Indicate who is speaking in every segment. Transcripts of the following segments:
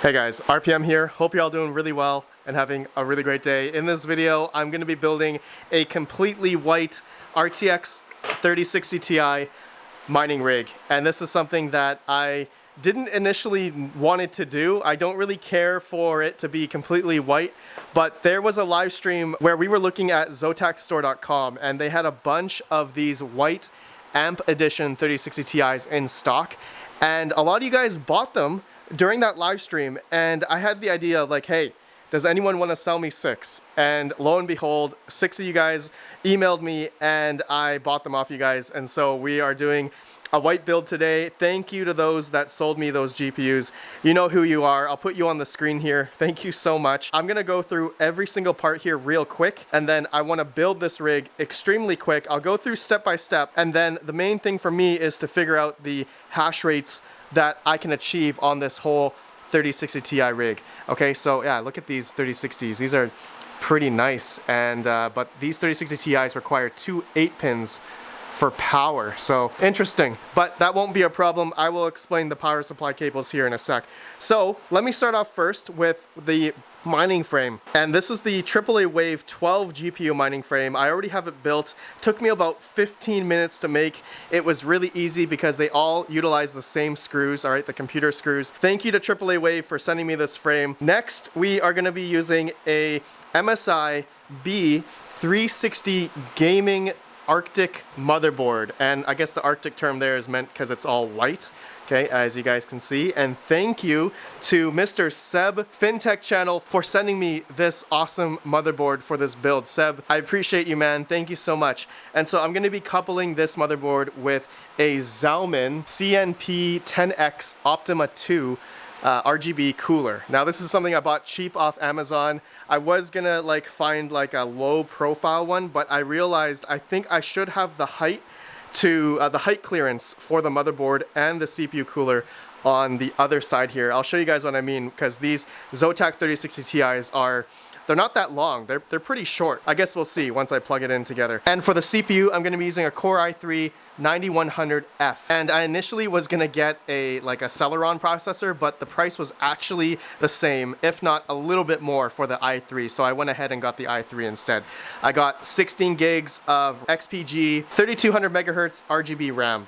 Speaker 1: Hey guys, RPM here. Hope you're all doing really well and having a really great day. In this video, I'm going to be building a completely white RTX 3060 Ti mining rig. And this is something that I didn't initially wanted to do. I don't really care for it to be completely white, but there was a live stream where we were looking at zotackstore.com and they had a bunch of these white AMP edition 3060 Ti's in stock. And a lot of you guys bought them during that live stream, and I had the idea of like, hey, does anyone want to sell me 6? And lo and behold, 6 of you guys emailed me and I bought them off you guys. And so we are doing a white build today. Thank you to those that sold me those GPUs. You know who you are. I'll put you on the screen here. Thank you so much. I'm gonna go through every single part here real quick, and then I want to build this rig extremely quick. I'll go through step by step, and then the main thing for me is to figure out the hash rates that I can achieve on this whole 3060 Ti rig. Okay, so yeah, look at these 3060s. These are pretty nice, and but these 3060 Ti's require 2 8-pins for power, so interesting, but that won't be a problem. I will explain the power supply cables here in a sec. So let me start off first with the mining frame, and this is the AAA Wave 12 GPU mining frame. I already have it built. Took me about 15 minutes to make. It was really easy because they all utilize the same screws, all right, the computer screws. Thank you to AAA Wave for sending me this frame. Next, we are going to be using a MSI B360 gaming Arctic motherboard, and I guess the Arctic term there is meant because it's all white, okay, as you guys can see. And thank you to Mr. Seb FinTech channel for sending me this awesome motherboard for this build. Seb, I appreciate you, man. Thank you so much. And so I'm going to be coupling this motherboard with a Xiaomi CNP 10X Optima 2 RGB cooler. Now this is something I bought cheap off Amazon. I was gonna like find like a low profile one, but I realized I think I should have the height to the height clearance for the motherboard and the CPU cooler on the other side here. I'll show you guys what I mean, because these Zotac 3060 Ti's they're not that long. They're pretty short. I guess we'll see once I plug it in together. And for the CPU, I'm gonna be using a Core i3 9100F. And I initially was gonna get a Celeron processor, but the price was actually the same, if not a little bit more for the i3. So I went ahead and got the i3 instead. I got 16 gigs of XPG, 3200 megahertz RGB RAM.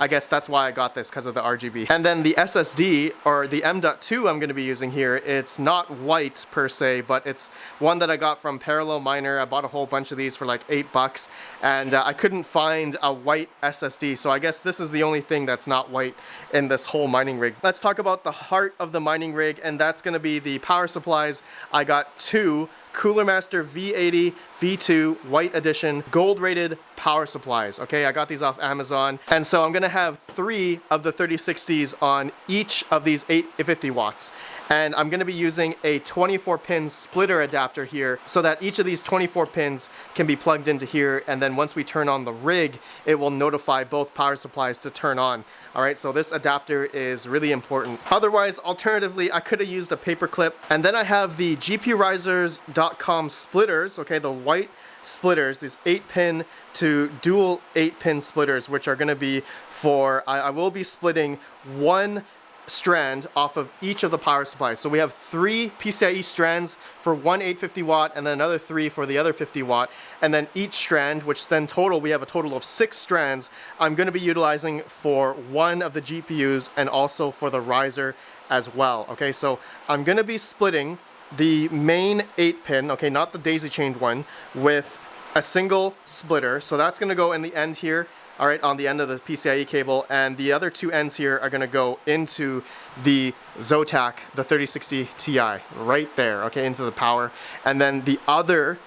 Speaker 1: I guess that's why I got this, because of the RGB. And then the SSD, or the M.2 I'm going to be using here, it's not white per se, but it's one that I got from Parallel Miner. I bought a whole bunch of these for like $8, and I couldn't find a white SSD, so I guess this is the only thing that's not white in this whole mining rig. Let's talk about the heart of the mining rig, and that's going to be the power supplies. I got 2 Cooler Master V80 V2 White Edition gold rated power supplies. Okay, I got these off Amazon, and so I'm gonna have 3 of the 3060s on each of these 850 watts. And I'm going to be using a 24-pin splitter adapter here so that each of these 24 pins can be plugged into here, and then once we turn on the rig, it will notify both power supplies to turn on. Alright, so this adapter is really important. Otherwise, alternatively, I could have used a paper clip. And then I have the GPUrisers.com splitters, okay, the white splitters, these 8-pin to dual 8-pin splitters, which are going to be for, I will be splitting 1 strand off of each of the power supplies. So we have 3 PCIe strands for one 850 watt, and then another 3 for the other 50 watt, and then each strand, which then total, we have a total of 6 strands, I'm going to be utilizing for one of the GPUs and also for the riser as well. Okay, so I'm going to be splitting the main 8-pin, okay, not the daisy chained one, with a single splitter. So that's going to go in the end here, all right, on the end of the PCIe cable, and the other 2 ends here are going to go into the Zotac, the 3060 Ti, right there, okay, into the power. And then the other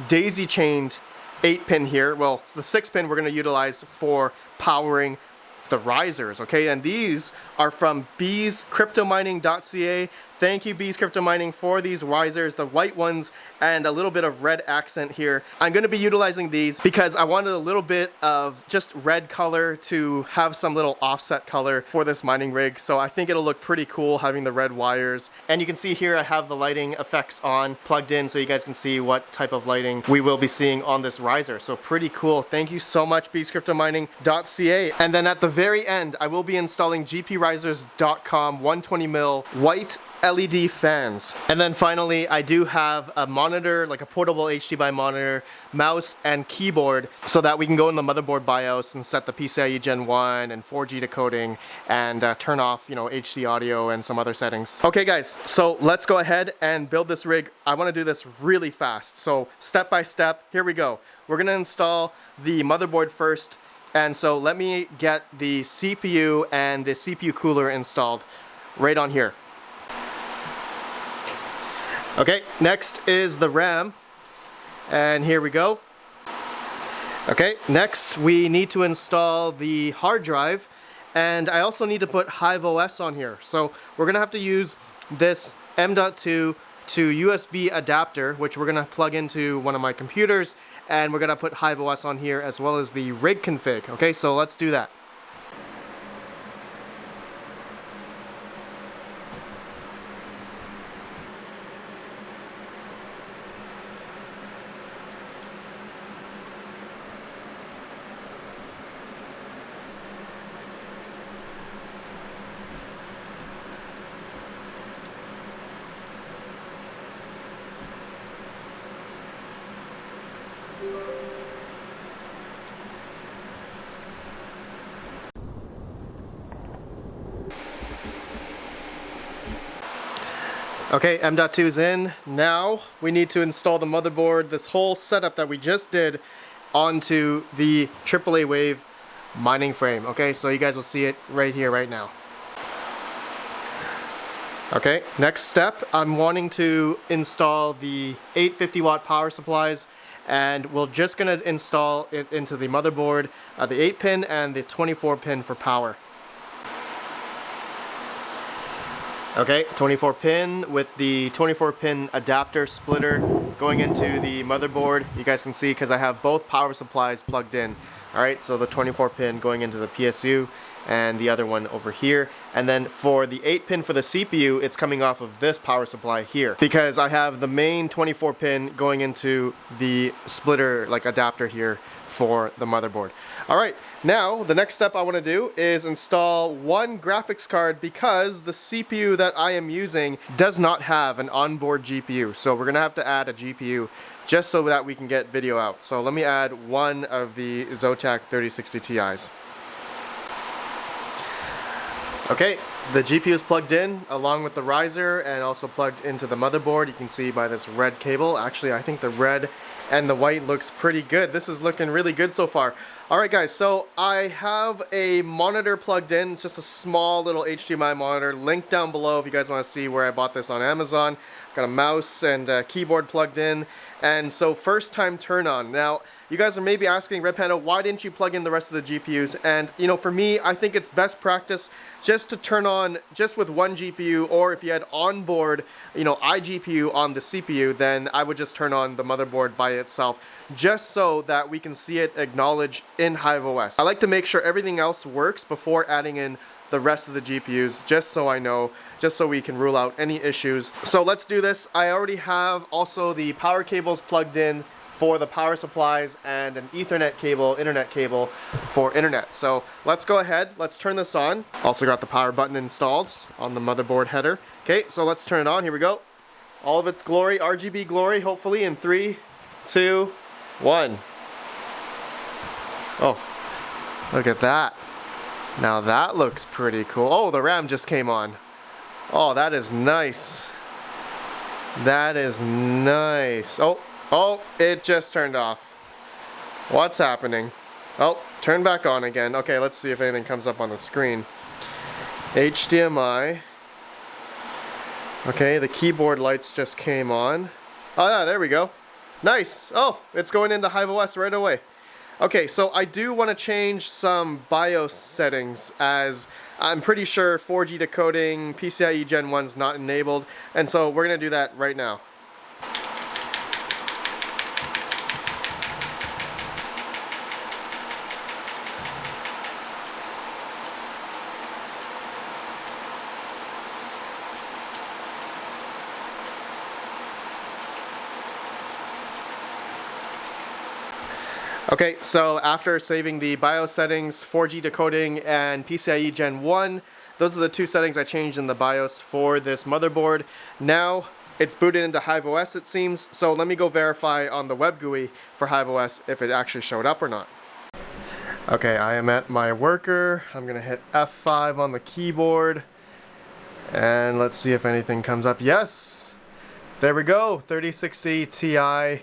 Speaker 1: daisy-chained 8-pin here, well, the 6-pin we're going to utilize for powering the risers, okay, and these are from beescryptomining.ca. Thank you, Bees Crypto Mining, for these risers, the white ones, and a little bit of red accent here. I'm going to be utilizing these because I wanted a little bit of just red color to have some little offset color for this mining rig. So I think it'll look pretty cool having the red wires. And you can see here I have the lighting effects on, plugged in, so you guys can see what type of lighting we will be seeing on this riser. So pretty cool. Thank you so much, beescryptomining.ca. And then at the very end, I will be installing gprisers.com 120mm white LED fans. And then finally, I do have a monitor, like a portable HDMI monitor, mouse, and keyboard, so that we can go in the motherboard BIOS and set the PCIe Gen 1 and 4G decoding and turn off, you know, HD audio and some other settings. Okay guys, so let's go ahead and build this rig. I want to do this really fast. So step by step, here we go. We're gonna install the motherboard first. And so let me get the CPU and the CPU cooler installed right on here. Okay, next is the RAM, and here we go. Okay, next we need to install the hard drive, and I also need to put Hive Os on here. So we're gonna have to use this M.2 to USB adapter, which we're gonna plug into one of my computers, and we're gonna put Hive Os on here as well as the rig config. Okay, so let's do that. Okay, M.2 is in. Now we need to install the motherboard, this whole setup that we just did, onto the AAA Wave mining frame. Okay, so you guys will see it right here, right now. Okay, next step, I'm wanting to install the 850 watt power supplies, and we're just gonna install it into the motherboard, the 8 pin and the 24 pin for power. Okay, 24 pin with the 24 pin adapter splitter going into the motherboard. You guys can see because I have both power supplies plugged in. Alright, so the 24 pin going into the PSU and the other one over here. And then for the 8 pin for the CPU, it's coming off of this power supply here, because I have the main 24 pin going into the splitter like adapter here for the motherboard. Alright, now the next step I want to do is install one graphics card, because the CPU that I am using does not have an onboard GPU. So we're going to have to add a GPU just so that we can get video out. So let me add one of the Zotac 3060 Ti's. Okay, the GPU is plugged in along with the riser and also plugged into the motherboard. You can see by this red cable. Actually, I think the red and the white looks pretty good. This is looking really good so far. Alright guys, so I have a monitor plugged in. It's just a small little HDMI monitor. Link down below if you guys want to see where I bought this on Amazon. Got a mouse and a keyboard plugged in. And so first time turn on. Now, you guys are maybe asking, Red Panda, why didn't you plug in the rest of the GPUs? And, you know, for me, I think it's best practice just to turn on just with one GPU, or if you had onboard, you know, iGPU on the CPU, then I would just turn on the motherboard by itself, just so that we can see it acknowledged in Hive Os. I like to make sure everything else works before adding in the rest of the GPUs, just so I know, just so we can rule out any issues. So let's do this. I already have also the power cables plugged in for the power supplies and an Ethernet cable, internet cable for internet. So let's go ahead, let's turn this on. Also got the power button installed on the motherboard header. Okay, so let's turn it on, here we go. All of its glory, RGB glory, hopefully in 3, 2, 1. Oh, look at that. Now that looks pretty cool. Oh, the RAM just came on. Oh, that is nice. That is nice. Oh, it just turned off. What's happening? Oh, turn back on again. Okay, let's see if anything comes up on the screen. HDMI. Okay, the keyboard lights just came on. Oh yeah, there we go. Nice. Oh, it's going into Hive Os right away. Okay, so I do want to change some BIOS settings, as I'm pretty sure 4G decoding, PCIe Gen 1's not enabled, and so we're going to do that right now. Okay, so after saving the BIOS settings, 4G decoding, and PCIe Gen 1, those are the two settings I changed in the BIOS for this motherboard. Now it's booted into Hive Os, it seems, so let me go verify on the web GUI for Hive Os if it actually showed up or not. Okay, I am at my worker. I'm gonna hit F5 on the keyboard, and let's see if anything comes up. Yes! There we go, 3060 Ti.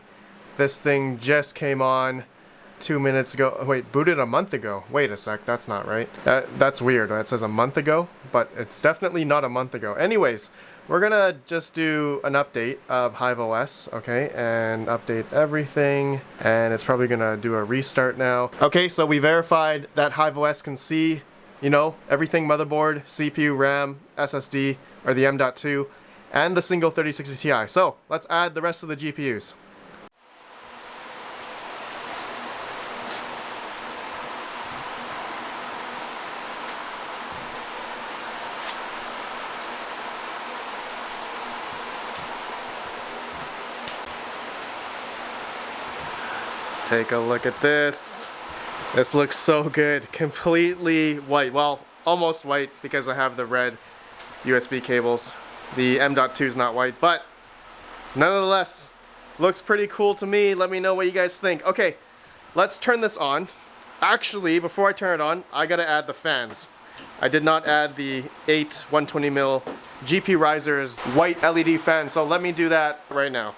Speaker 1: This thing just came on 2 minutes ago. Wait, booted a month ago. Wait a sec, that's not right. That's weird. That says a month ago, but it's definitely not a month ago. Anyways, we're gonna just do an update of Hive Os, okay, and update everything, and it's probably gonna do a restart now. Okay, so we verified that Hive Os can see, you know, everything: motherboard, CPU, RAM, SSD, or the M.2, and the single 3060 Ti. So let's add the rest of the GPUs. Take a look at this. This looks so good. Completely white. Well, almost white because I have the red USB cables. The M.2 is not white, but nonetheless, looks pretty cool to me. Let me know what you guys think. Okay, let's turn this on. Actually, before I turn it on, I gotta add the fans. I did not add the 8 120mm GP Risers white LED fans, so let me do that right now.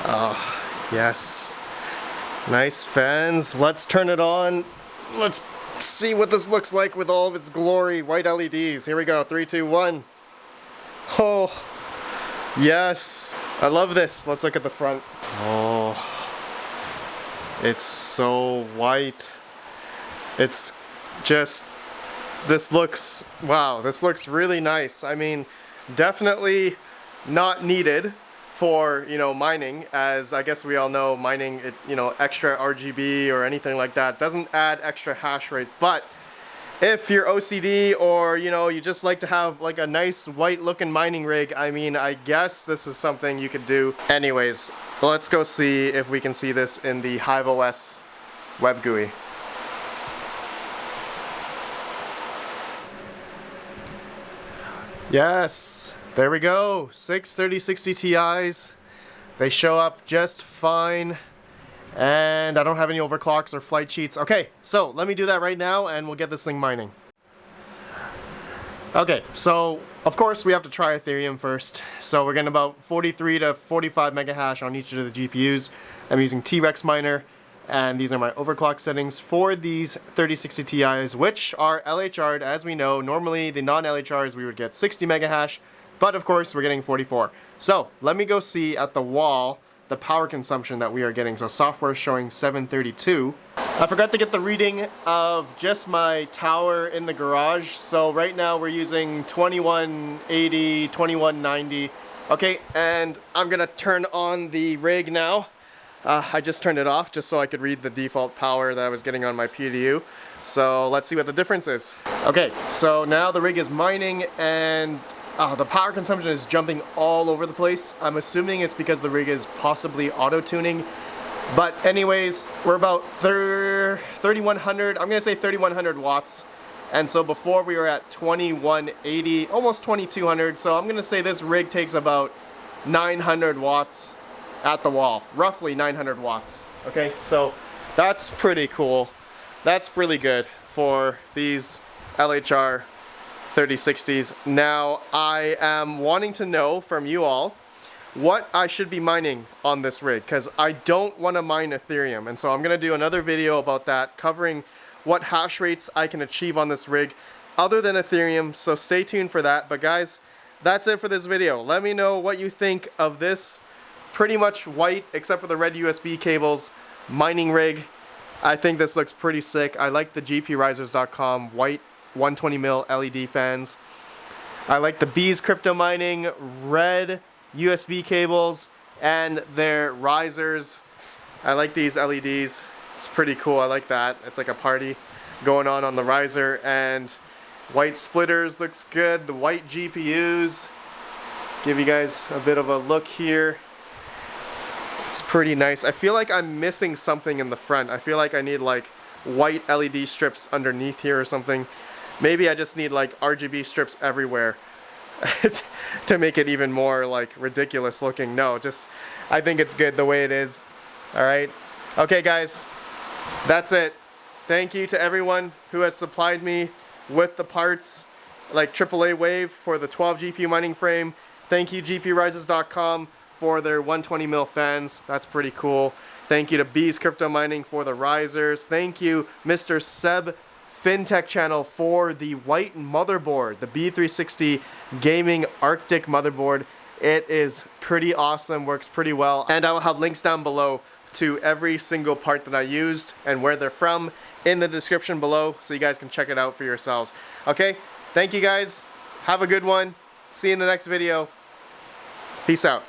Speaker 1: Oh. Yes, nice fans. Let's turn it on. Let's see what this looks like with all of its glory. White LEDs. Here we go. 3, 2, 1. Oh, yes. I love this. Let's look at the front. Oh, it's so white. It's just, this looks, wow, this looks really nice. I mean, definitely not needed for, you know, mining, as I guess we all know, mining, it, you know, extra RGB or anything like that doesn't add extra hash rate. But if you're OCD, or, you know, you just like to have like a nice white looking mining rig, I mean, I guess this is something you could do. Anyways, let's go see if we can see this in the Hive Os web GUI. Yes, there we go. 6 3060 Ti's. They show up just fine. And I don't have any overclocks or flight cheats. Okay, so let me do that right now and we'll get this thing mining. Okay, so of course we have to try Ethereum first. So we're getting about 43 to 45 mega hash on each of the GPUs. I'm using T-Rex miner, and these are my overclock settings for these 3060 Ti's, which are LHR'd. As we know, normally the non-LHRs we would get 60 mega hash, but of course we're getting 44. So let me go see at the wall the power consumption that we are getting. So software is showing 732. I forgot to get the reading of just my tower in the garage. So right now we're using 2180, 2190. Okay, and I'm gonna turn on the rig now. I just turned it off just so I could read the default power that I was getting on my PDU. So let's see what the difference is. Okay, so now the rig is mining, and the power consumption is jumping all over the place. I'm assuming it's because the rig is possibly auto-tuning. But anyways, we're about 3100, I'm gonna say 3100 watts. And so before we were at 2180, almost 2200. So I'm gonna say this rig takes about 900 watts at the wall, roughly 900 watts. Okay, so that's pretty cool. That's really good for these LHR 3060s. Now, I am wanting to know from you all what I should be mining on this rig, because I don't want to mine Ethereum, and so I'm going to do another video about that, covering what hash rates I can achieve on this rig other than Ethereum, so stay tuned for that. But guys, that's it for this video. Let me know what you think of this pretty much white, except for the red USB cables, mining rig. I think this looks pretty sick. I like the gprisers.com white 120mm LED fans. I like the Bees crypto mining red USB cables and their risers. I like these LEDs. It's pretty cool. I like that. It's like a party going on the riser. And white splitters looks good. The white GPUs. Give you guys a bit of a look here. It's pretty nice. I feel like I'm missing something in the front. I feel like I need like white LED strips underneath here or something. Maybe I just need like RGB strips everywhere to make it even more like ridiculous looking. No, just I think it's good the way it is. All right. Okay, guys, that's it. Thank you to everyone who has supplied me with the parts like AAA Wave for the 12 GPU mining frame. Thank you GPUrises.com for their 120mm fans. That's pretty cool. Thank you to Bees Crypto Mining for the risers. Thank you Mr. Seb FinTech channel for the white motherboard, the B360 Gaming Arctic motherboard. It is pretty awesome, works pretty well. And I will have links down below to every single part that I used and where they're from in the description below, so you guys can check it out for yourselves. Okay, thank you guys. Have a good one. See you in the next video. Peace out.